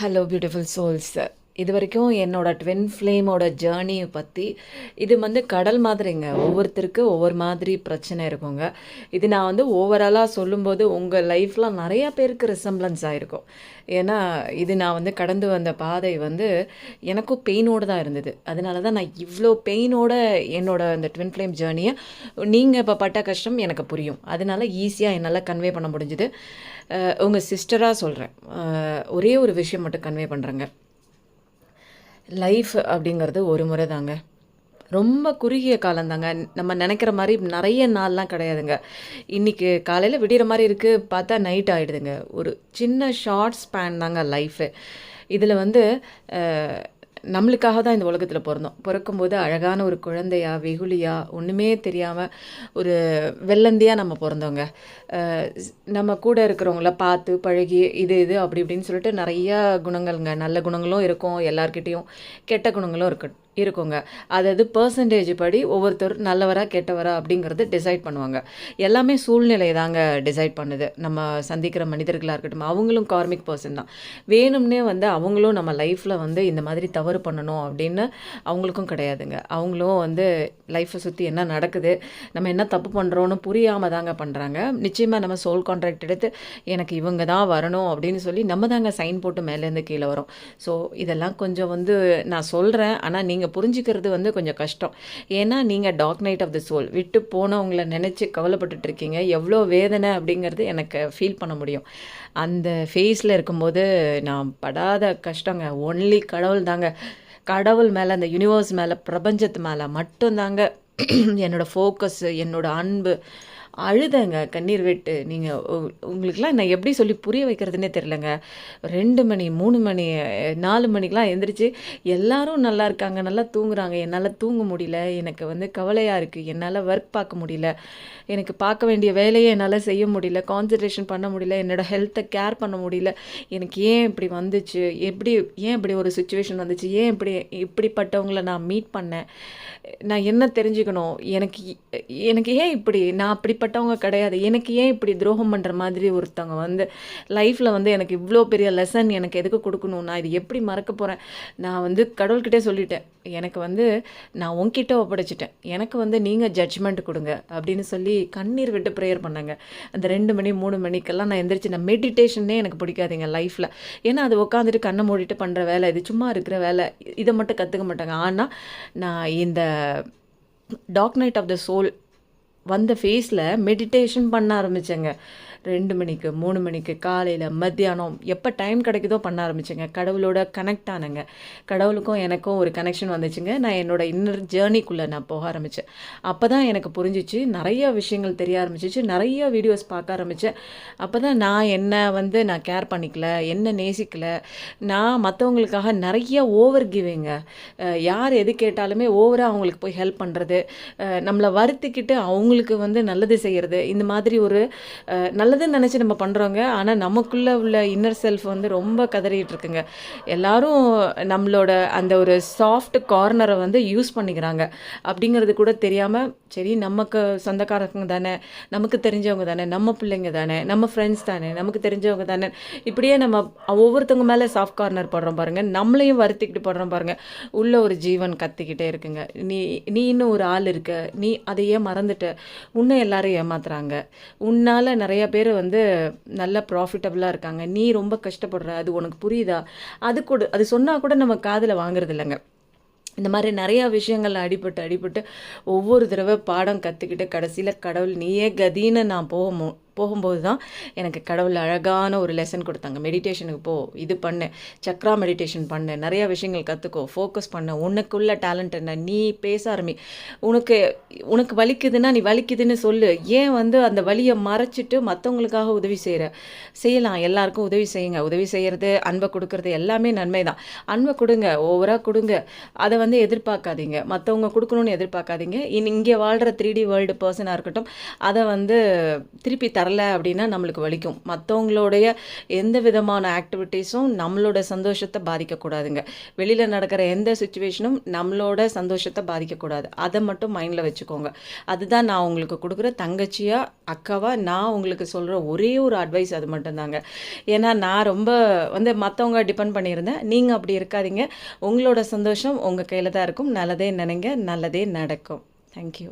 Hello beautiful souls. இது வரைக்கும் என்னோட ட்வின் ஃப்ளேமோட ஜேர்னியை பற்றி இது வந்து கடல் மாதிரிங்க. ஒவ்வொருத்தருக்கு ஒவ்வொரு மாதிரி பிரச்சனை இருக்குங்க. இது நான் வந்து ஓவராலாக சொல்லும்போது உங்கள் லைஃப்பில் நிறையா பேருக்கு ரிசம்பிளன்ஸ் ஆகிருக்கும். ஏன்னா இது நான் வந்து கடந்து வந்த பாதை வந்து எனக்கும் பெயினோடு தான் இருந்தது. அதனால தான் நான் இவ்வளோ பெயினோட என்னோட அந்த ட்வின் ஃப்ளேம் ஜேர்னியை நீங்கள் இப்போ பட்ட கஷ்டம் எனக்கு புரியும். அதனால ஈஸியாக என்னால் கன்வே பண்ண முடிஞ்சுது. உங்கள் சிஸ்டராக சொல்கிறேன். ஒரே ஒரு விஷயம் மட்டும் கன்வே பண்ணுறேங்க. லைஃப் அப்படிங்கிறது ஒரு முறை தாங்க. ரொம்ப குறுகிய காலந்தாங்க. நம்ம நினைக்கிற மாதிரி நிறைய நாள்லாம் கிடையாதுங்க. இன்றைக்கி காலையில் விடிகிற மாதிரி இருக்குது, பார்த்தா நைட் ஆகிடுதுங்க. ஒரு சின்ன ஷார்ட் ஸ்பேன் தாங்க லைஃபு. இதில் வந்து நம்மளுக்காக தான் இந்த உலகத்தில் பிறந்தோம். பிறக்கும்போது அழகான ஒரு குழந்தையா வெகுளியா ஒன்றுமே தெரியாமல் ஒரு வெள்ளந்தியாக நம்ம பிறந்தோங்க. நம்ம கூட இருக்கிறவங்கள பார்த்து பழகி இது அப்படி இப்படின்னு சொல்லிட்டு நிறையா குணங்கள்ங்க. நல்ல குணங்களும் இருக்கும் எல்லார்கிட்டேயும், கெட்ட குணங்களும் இருக்குங்க. அதாவது பர்சன்டேஜ் படி ஒவ்வொருத்தர் நல்லவரா கெட்டவரா அப்படிங்கிறது டிசைட் பண்ணுவாங்க. எல்லாமே சூழ்நிலை தாங்க டிசைட் பண்ணுது. நம்ம சந்திக்கிற மனிதர்களாக இருக்கட்டும், அவங்களும் கார்மிக் பர்சன் தான். வேணும்னே வந்து அவங்களும் நம்ம லைஃப்பில் வந்து இந்த மாதிரி தவறு பண்ணணும் அப்படின்னு அவங்களுக்கும் கிடையாதுங்க. அவங்களும் வந்து லைஃப்பை சுற்றி என்ன நடக்குது, நம்ம என்ன தப்பு பண்ணுறோன்னு புரியாமல் தாங்க பண்ணுறாங்க. நிச்சயமாக நம்ம சோல் கான்ட்ராக்ட் எடுத்து எனக்கு இவங்க தான் வரணும் அப்படின்னு சொல்லி நம்ம தாங்க சைன் போட்டு மேலேருந்து கீழே வரும். ஸோ இதெல்லாம் கொஞ்சம் வந்து நான் சொல்கிறேன், ஆனால் நீங்கள் புரிஞ்சுக்கிறது வந்து கொஞ்சம் கஷ்டம். ஏன்னா நீங்கள் dark night of the soul விட்டு போனவங்களை நினச்சி கவலைப்பட்டுட்ருக்கீங்க. எவ்வளோ வேதனை அப்படிங்கிறது எனக்கு ஃபீல் பண்ண முடியும். அந்த ஃபேஸில் இருக்கும்போது நான் படாத கஷ்டங்க. ஒன்லி கடவுள் தாங்க. கடவுள் மேலே, அந்த யூனிவர்ஸ் மேலே, பிரபஞ்சத்து மேலே மட்டும்தாங்க என்னோடய ஃபோக்கஸ், என்னோடய அன்பு. அழுதங்க கண்ணீர் விட்டு. நீங்கள் உங்களுக்கெலாம் நான் எப்படி சொல்லி புரிய வைக்கிறதுனே தெரிலங்க. 2 மணி 3 மணி 4 மணிக்கெலாம் எந்திரிச்சு எல்லாரும் நல்லா இருக்காங்க, நல்லா தூங்குறாங்க. என்னால் தூங்க முடியல. எனக்கு வந்து கவலையாக இருக்குது. என்னால் ஒர்க் பார்க்க முடியல. எனக்கு பார்க்க வேண்டிய வேலையை என்னால் செய்ய முடியல. கான்சன்ட்ரேஷன் பண்ண முடியல. என்னோடய ஹெல்த்தை கேர் பண்ண முடியல. எனக்கு ஏன் இப்படி வந்துச்சு, ஏன் இப்படி ஒரு சுச்சுவேஷன் வந்துச்சு, ஏன் இப்படிப்பட்டவங்களை நான் மீட் பண்ணேன், நான் என்ன தெரிஞ்சுக்கணும், எனக்கு ஏன் இப்படி, நான் அப்படிப்பட்டவங்க கிடையாது, எனக்கு ஏன் இப்படி துரோகம் பண்ணுற மாதிரி ஒருத்தவங்க வந்து லைஃப்பில் வந்து எனக்கு இவ்வளோ பெரிய லெசன் எனக்கு எதுக்கு கொடுக்கணும், நான் இது எப்படி மறக்க போகிறேன். நான் வந்து கடவுள்கிட்டே சொல்லிட்டேன், எனக்கு வந்து நான் உன்கிட்ட ஒப்படைச்சிட்டேன், எனக்கு வந்து நீங்கள் ஜட்ஜ்மெண்ட் கொடுங்க அப்படின்னு சொல்லி கண்ணீர் விட்டு ப்ரேயர் பண்ணேங்க. அந்த 2 மணி 3 மணிக்கெல்லாம் நான் எந்திரிச்சு, நான் மெடிடேஷனே எனக்கு பிடிக்காதுங்க லைஃப்பில். ஏன்னா அது உட்காந்துட்டு கண்ணை மூடிட்டு பண்ணுற வேலை, இது சும்மா இருக்கிற வேலை, இதை மட்டும் கற்றுக்க மாட்டாங்க. ஆனால் நான் இந்த dark night of the soul வந்த ஃபேஸில் மெடிடேஷன் பண்ண ஆரம்பித்தேங்க. 2 மணிக்கு 3 மணிக்கு, காலையில், மத்தியானம், எப்போ டைம் கிடைக்குதோ பண்ண ஆரம்பித்தேங்க. கடவுளோட கனெக்ட் ஆனேங்க. கடவுளுக்கும் எனக்கும் ஒரு கனெக்ஷன் வந்துச்சுங்க. நான் என்னோடய இன்னர் ஜேர்னிக்குள்ளே நான் போக ஆரம்பித்தேன். அப்போ தான் எனக்கு புரிஞ்சிச்சு, நிறைய விஷயங்கள் தெரிய ஆரம்பிச்சிச்சு, நிறைய வீடியோஸ் பார்க்க ஆரம்பித்தேன். அப்போ தான் நான் கேர் பண்ணிக்கல, என்ன நேசிக்கலை. நான் மற்றவங்களுக்காக நிறைய ஓவர் கிவிங்க. யார் எது கேட்டாலுமே ஓவராக அவங்களுக்கு போய் ஹெல்ப் பண்ணுறது, நம்மளை வருத்திக்கிட்டு அவங்களுக்கு வந்து நல்லது செய்கிறது, இந்த மாதிரி ஒரு நல்லதுன்னு நினச்சி நம்ம பண்ணுறோங்க. ஆனால் நமக்குள்ளே உள்ள இன்னர் செல்ஃப் வந்து ரொம்ப கதறிட்டு இருக்குங்க. எல்லாரும் நம்மளோட அந்த ஒரு சாஃப்ட் கார்னரை வந்து யூஸ் பண்ணிக்கிறாங்க. அப்படிங்கிறது கூட தெரியாமல், சரி நமக்கு சொந்தக்காரங்க தானே, நமக்கு தெரிஞ்சவங்க தானே, நம்ம பிள்ளைங்க தானே, நம்ம ஃப்ரெண்ட்ஸ் தானே, நமக்கு தெரிஞ்சவங்க தானே, இப்படியே நம்ம ஒவ்வொருத்தவங்க மேலே சாஃப்ட் கார்னர் போடுறோம் பாருங்கள். நம்மளையும் வருத்திக்கிட்டு போடுறோம் பாருங்கள். உள்ள ஒரு ஜீவன் கத்திக்கிட்டே இருக்குங்க. நீ இன்னும் ஒரு ஆள் இருக்க, நீ அதையே மறந்துட்ட, உன்னை எல்லாரும் ஏமாத்துறாங்க, உன்னால் நிறைய பேர் வந்து நல்ல ப்ராஃபிட்டபுளாக இருக்காங்க, நீ ரொம்ப கஷ்டப்படுற, அது உனக்கு புரியுதா, அது சொன்னால் கூட நம்ம காதில் வாங்குறது இல்லைங்க. இந்த மாதிரி நிறையா விஷயங்கள் அடிபட்டு ஒவ்வொரு தடவை பாடம் கற்றுக்கிட்டு கடைசியில் கடவுள் நீயே கதின்னு நான் போகும்போது தான் எனக்கு கடவுள் அழகான ஒரு லெசன் கொடுத்தாங்க. மெடிடேஷனுக்கு போ, இது பண்ணு, சக்ரா மெடிடேஷன் பண்ணு, நிறையா விஷயங்கள் கற்றுக்கோ, ஃபோக்கஸ் பண்ணு, உனக்குள்ள டேலண்ட் என்ன, நீ பேச ஆரம்பி, உனக்கு வலிக்குதுன்னா நீ வலிக்குதுன்னு சொல்லு. ஏன் வந்து அந்த வலியை மறைச்சிட்டு மற்றவங்களுக்காக உதவி செய்யலாம். எல்லாருக்கும் உதவி செய்யுங்க. உதவி செய்கிறது, அன்பை கொடுக்கறது எல்லாமே நன்மை தான். அன்பை கொடுங்க, ஓவராக கொடுங்க. அதை வந்து எதிர்பார்க்காதீங்க, மற்றவங்க கொடுக்கணும்னு எதிர்பார்க்காதீங்க. இங்கே வாழ்கிற 3D வேர்ல்டு பர்சனாக இருக்கட்டும், அதை வந்து திருப்பி தர வரல அப்படின்னா நம்மளுக்கு வலிக்கும். மத்தவங்களுடைய எந்த விதமான ஆக்டிவிட்டீஸும் நம்மளோட சந்தோஷத்த பாதிக்கக்கூடாதுங்க. வெளியில நடக்கிற எந்த சிச்சுவேஷனும் நம்மளோட சந்தோஷத்த பாதிக்கக்கூடாது. அத மட்டும் மைண்ட்ல வச்சுக்கோங்க. அதுதான் நான் உங்களுக்கு குடுக்குற தங்கச்சியா, அக்காவா நான் உங்களுக்கு சொல்ற ஒரே ஒரு அட்வைஸ் அது மட்டும் தாங்க. ஏன்னா நான் ரொம்ப மத்தவங்க டிபெண்ட் பண்ணியிருந்தேன். நீங்க அப்படி இருக்காதீங்க. உங்களோட சந்தோஷம் உங்க கையில தான் இருக்கும். நல்லதே நினைங்க, நல்லதே நடக்கும். Thank you.